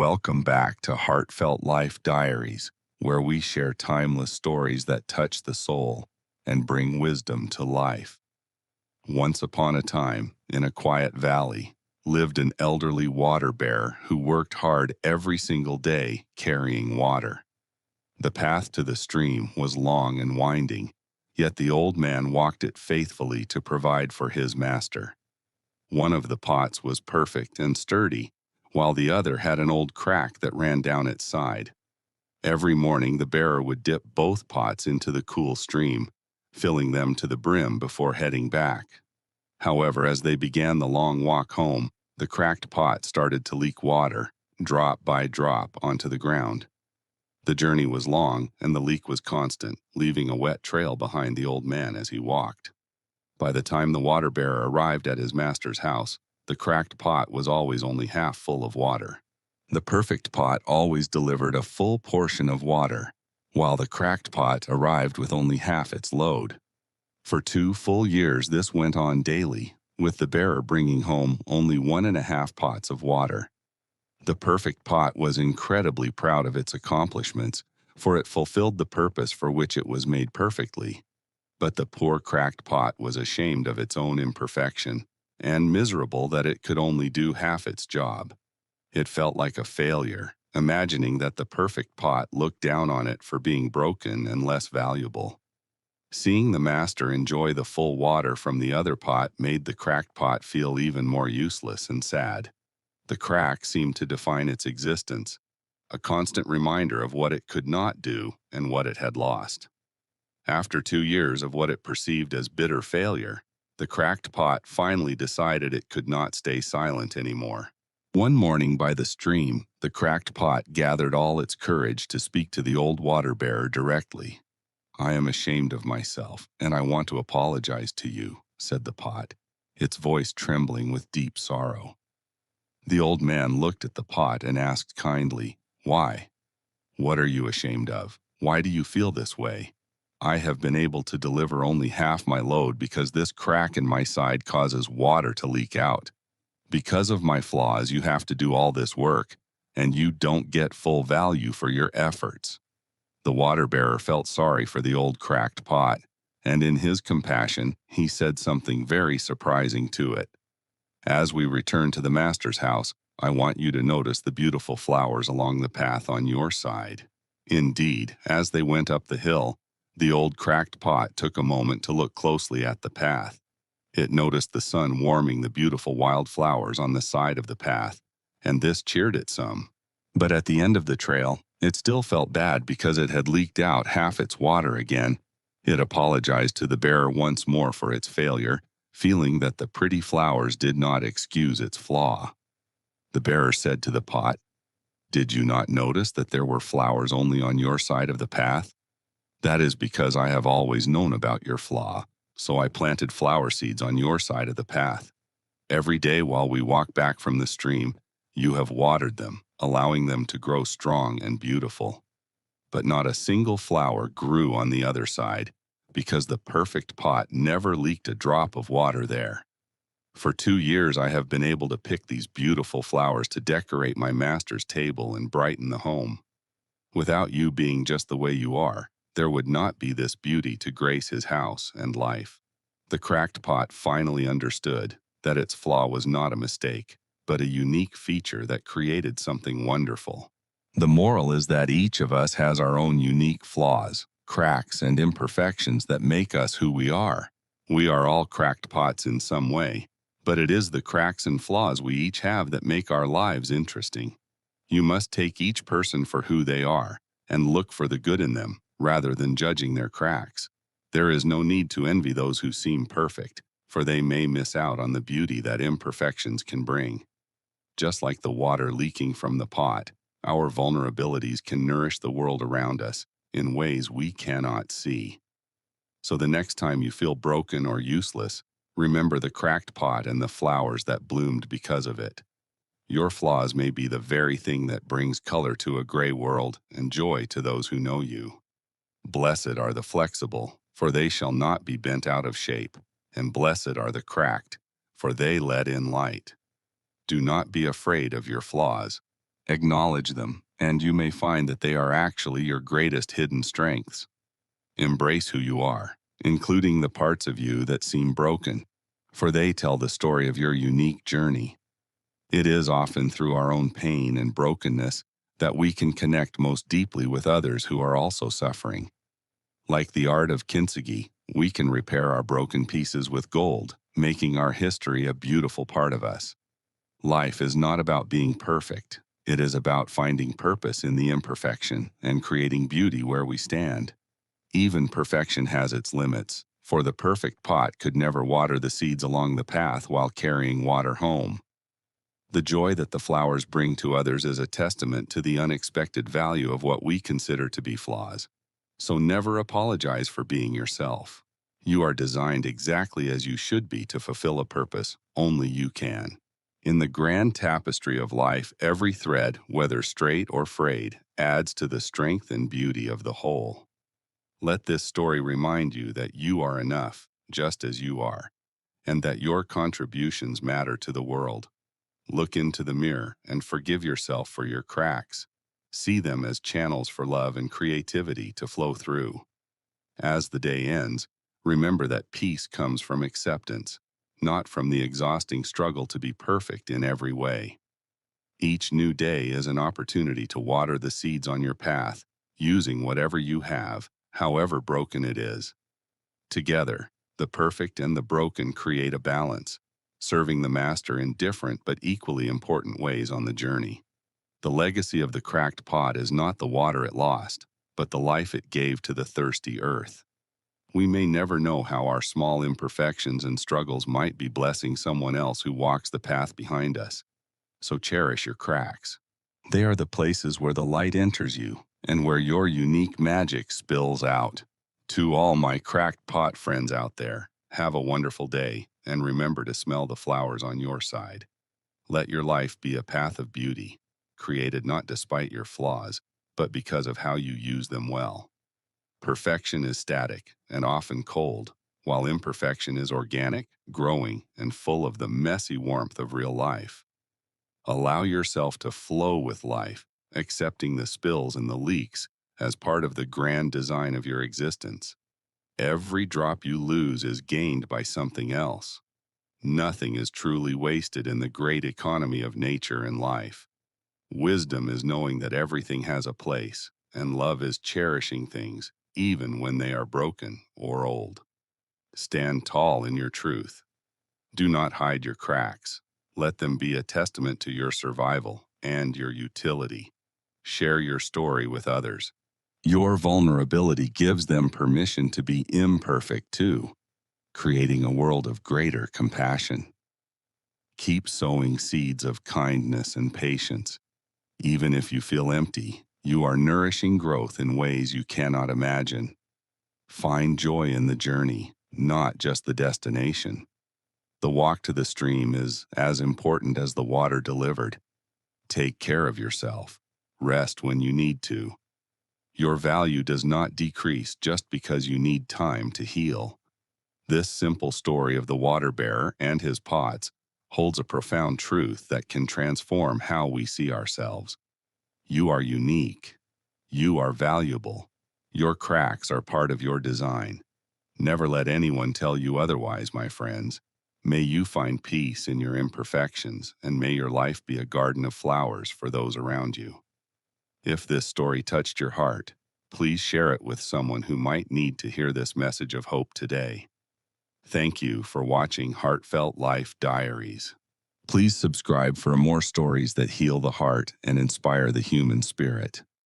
Welcome back to Heartfelt Life Diaries, where we share timeless stories that touch the soul and bring wisdom to life. Once upon a time, in a quiet valley, lived an elderly water bearer who worked hard every single day carrying water. The path to the stream was long and winding, yet the old man walked it faithfully to provide for his master. One of the pots was perfect and sturdy, while the other had an old crack that ran down its side. Every morning the bearer would dip both pots into the cool stream, filling them to the brim before heading back. However, as they began the long walk home, the cracked pot started to leak water, drop by drop, onto the ground. The journey was long, and the leak was constant, leaving a wet trail behind the old man as he walked. By the time the water bearer arrived at his master's house, the cracked pot was always only half full of water. The perfect pot always delivered a full portion of water, while the cracked pot arrived with only half its load. For 2 full years this went on daily, with the bearer bringing home only 1.5 pots of water. The perfect pot was incredibly proud of its accomplishments, for it fulfilled the purpose for which it was made perfectly. But the poor cracked pot was ashamed of its own imperfection, and miserable that it could only do half its job. It felt like a failure, imagining that the perfect pot looked down on it for being broken and less valuable. Seeing the master enjoy the full water from the other pot made the cracked pot feel even more useless and sad. The crack seemed to define its existence, a constant reminder of what it could not do and what it had lost. After 2 years of what it perceived as bitter failure, the cracked pot finally decided it could not stay silent anymore. One morning by the stream, the cracked pot gathered all its courage to speak to the old water bearer directly. "I am ashamed of myself, and I want to apologize to you," said the pot, its voice trembling with deep sorrow. The old man looked at the pot and asked kindly, "Why? What are you ashamed of? Why do you feel this way?" "I have been able to deliver only half my load because this crack in my side causes water to leak out. Because of my flaws, you have to do all this work, and you don't get full value for your efforts." The water bearer felt sorry for the old cracked pot, and in his compassion, he said something very surprising to it. "As we return to the master's house, I want you to notice the beautiful flowers along the path on your side." Indeed, as they went up the hill, the old cracked pot took a moment to look closely at the path. It noticed the sun warming the beautiful wild flowers on the side of the path, and this cheered it some. But at the end of the trail, it still felt bad because it had leaked out half its water again. It apologized to the bearer once more for its failure, feeling that the pretty flowers did not excuse its flaw. The bearer said to the pot, "Did you not notice that there were flowers only on your side of the path? That is because I have always known about your flaw, so I planted flower seeds on your side of the path. Every day while we walk back from the stream, you have watered them, allowing them to grow strong and beautiful. But not a single flower grew on the other side, because the perfect pot never leaked a drop of water there. For 2 years I have been able to pick these beautiful flowers to decorate my master's table and brighten the home. Without you being just the way you are, there would not be this beauty to grace his house and life." The cracked pot finally understood that its flaw was not a mistake, but a unique feature that created something wonderful. The moral is that each of us has our own unique flaws, cracks, and imperfections that make us who we are. We are all cracked pots in some way, but it is the cracks and flaws we each have that make our lives interesting. You must take each person for who they are and look for the good in them, rather than judging their cracks. There is no need to envy those who seem perfect, for they may miss out on the beauty that imperfections can bring. Just like the water leaking from the pot, our vulnerabilities can nourish the world around us in ways we cannot see. So the next time you feel broken or useless, remember the cracked pot and the flowers that bloomed because of it. Your flaws may be the very thing that brings color to a gray world and joy to those who know you. Blessed are the flexible, for they shall not be bent out of shape, and blessed are the cracked, for they let in light. Do not be afraid of your flaws, Acknowledge them, and you may find that they are actually your greatest hidden strengths. Embrace who you are, including the parts of you that seem broken, for they tell the story of your unique journey. It is often through our own pain and brokenness that we can connect most deeply with others who are also suffering. Like the art of kintsugi, we can repair our broken pieces with gold, making our history a beautiful part of us. Life is not about being perfect. It is about finding purpose in the imperfection and creating beauty where we stand. Even perfection has its limits, for the perfect pot could never water the seeds along the path while carrying water home. The joy that the flowers bring to others is a testament to the unexpected value of what we consider to be flaws. So never apologize for being yourself. You are designed exactly as you should be to fulfill a purpose only you can. In the grand tapestry of life, every thread, whether straight or frayed, adds to the strength and beauty of the whole. Let this story remind you that you are enough, just as you are, and that your contributions matter to the world. Look into the mirror and forgive yourself for your cracks. See them as channels for love and creativity to flow through. As the day ends, remember that peace comes from acceptance, not from the exhausting struggle to be perfect in every way. Each new day is an opportunity to water the seeds on your path, using whatever you have, however broken it is. Together, the perfect and the broken create a balance, serving the master in different but equally important ways on the journey. The legacy of the cracked pot is not the water it lost, but the life it gave to the thirsty earth. We may never know how our small imperfections and struggles might be blessing someone else who walks the path behind us. So cherish your cracks. They are the places where the light enters you and where your unique magic spills out. To all my cracked pot friends out there, have a wonderful day and remember to smell the flowers on your side. Let your life be a path of beauty, created not despite your flaws, but because of how you use them well. Perfection is static and often cold, while imperfection is organic, growing, and full of the messy warmth of real life. Allow yourself to flow with life, accepting the spills and the leaks as part of the grand design of your existence. Every drop you lose is gained by something else. Nothing is truly wasted in the great economy of nature and life. Wisdom is knowing that everything has a place, and love is cherishing things, even when they are broken or old. Stand tall in your truth. Do not hide your cracks. Let them be a testament to your survival and your utility. Share your story with others. Your vulnerability gives them permission to be imperfect too, creating a world of greater compassion. Keep sowing seeds of kindness and patience. Even if you feel empty, you are nourishing growth in ways you cannot imagine. Find joy in the journey, not just the destination. The walk to the stream is as important as the water delivered. Take care of yourself. Rest when you need to. Your value does not decrease just because you need time to heal. This simple story of the water bearer and his pots holds a profound truth that can transform how we see ourselves. You are unique. You are valuable. Your cracks are part of your design. Never let anyone tell you otherwise, my friends. May you find peace in your imperfections, and may your life be a garden of flowers for those around you. If this story touched your heart, please share it with someone who might need to hear this message of hope today. Thank you for watching Heartfelt Life Diaries. Please subscribe for more stories that heal the heart and inspire the human spirit.